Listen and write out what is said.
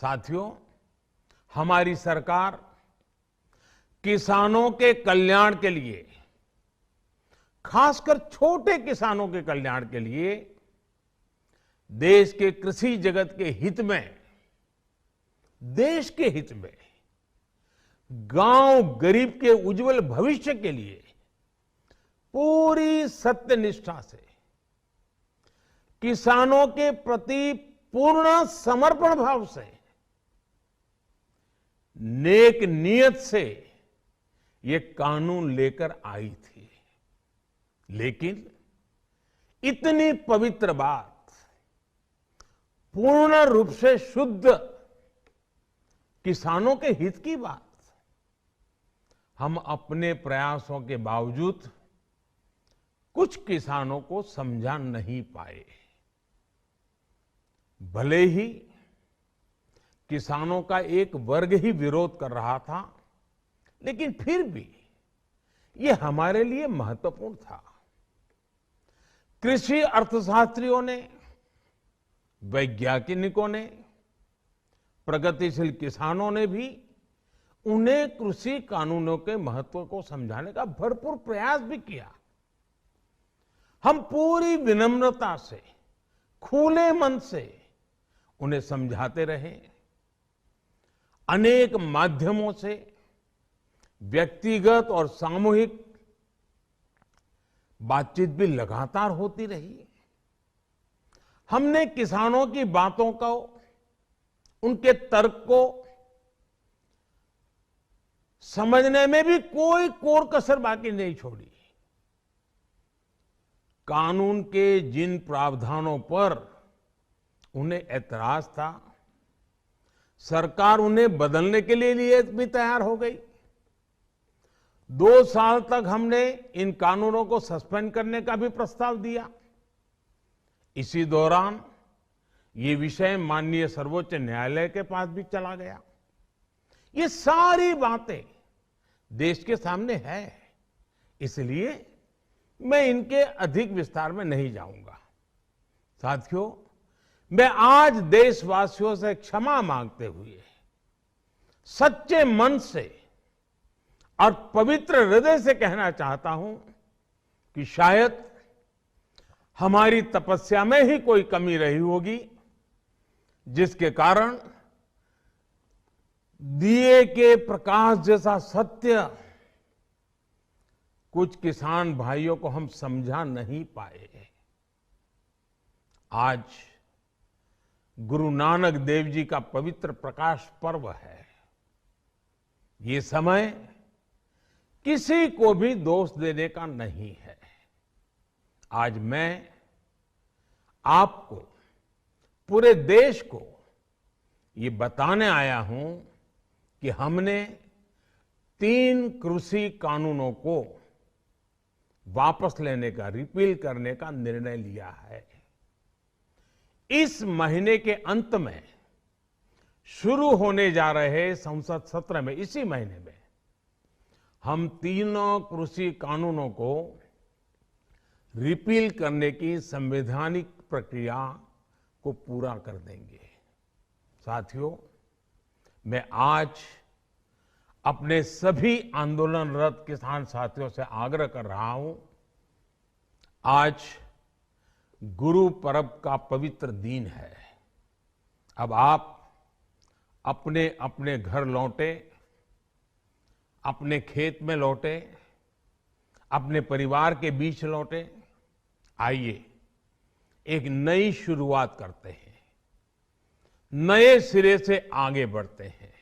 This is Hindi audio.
साथियों, हमारी सरकार किसानों के कल्याण के लिए, खासकर छोटे किसानों के कल्याण के लिए देश के कृषि जगत के हित में, देश के हित में, गांव गरीब के उज्जवल भविष्य के लिए पूरी सत्यनिष्ठा से, किसानों के प्रति पूर्ण समर्पण भाव से, नेक नियत से ये कानून लेकर आई थी। लेकिन इतनी पवित्र बात, पूर्ण रूप से शुद्ध किसानों के हित की बात, हम अपने प्रयासों के बावजूद कुछ किसानों को समझा नहीं पाए। भले ही किसानों का एक वर्ग ही विरोध कर रहा था, लेकिन फिर भी ये हमारे लिए महत्वपूर्ण था। कृषि अर्थशास्त्रियों ने, वैज्ञानिकों ने, प्रगतिशील किसानों ने भी उन्हें कृषि कानूनों के महत्व को समझाने का भरपूर प्रयास भी किया। हम पूरी विनम्रता से, खुले मन से उन्हें समझाते रहे। अनेक माध्यमों से व्यक्तिगत और सामूहिक बातचीत भी लगातार होती रही। हमने किसानों की बातों को, उनके तर्क को समझने में भी कोई कोर कसर बाकी नहीं छोड़ी। कानून के जिन प्रावधानों पर उन्हें ऐतराज था, सरकार उन्हें बदलने के लिए भी तैयार हो गई। 2 साल तक हमने इन कानूनों को सस्पेंड करने का भी प्रस्ताव दिया। इसी दौरान ये विषय माननीय सर्वोच्च न्यायालय के पास भी चला गया। ये सारी बातें देश के सामने है, इसलिए मैं इनके अधिक विस्तार में नहीं जाऊंगा। साथियों, मैं आज देशवासियों से क्षमा मांगते हुए सच्चे मन से और पवित्र हृदय से कहना चाहता हूं कि शायद हमारी तपस्या में ही कोई कमी रही होगी, जिसके कारण दिए के प्रकाश जैसा सत्य कुछ किसान भाइयों को हम समझा नहीं पाए। आज गुरु नानक देव जी का पवित्र प्रकाश पर्व है। ये समय किसी को भी दोष देने का नहीं है। आज मैं आपको, पूरे देश को ये बताने आया हूं कि हमने 3 कृषि कानूनों को वापस लेने का, रिपील करने का निर्णय लिया है। इस महीने के अंत में शुरू होने जा रहे संसद सत्र में, इसी महीने में, हम 3 कृषि कानूनों को रिपील करने की संवैधानिक प्रक्रिया को पूरा कर देंगे। साथियों, मैं आज अपने सभी आंदोलनरत किसान साथियों से आग्रह कर रहा हूं, आज गुरु पर्व का पवित्र दिन है। अब आप अपने अपने घर लौटे, अपने खेत में लौटे, अपने परिवार के बीच लौटे। आइए एक नई शुरुआत करते हैं, नए सिरे से आगे बढ़ते हैं।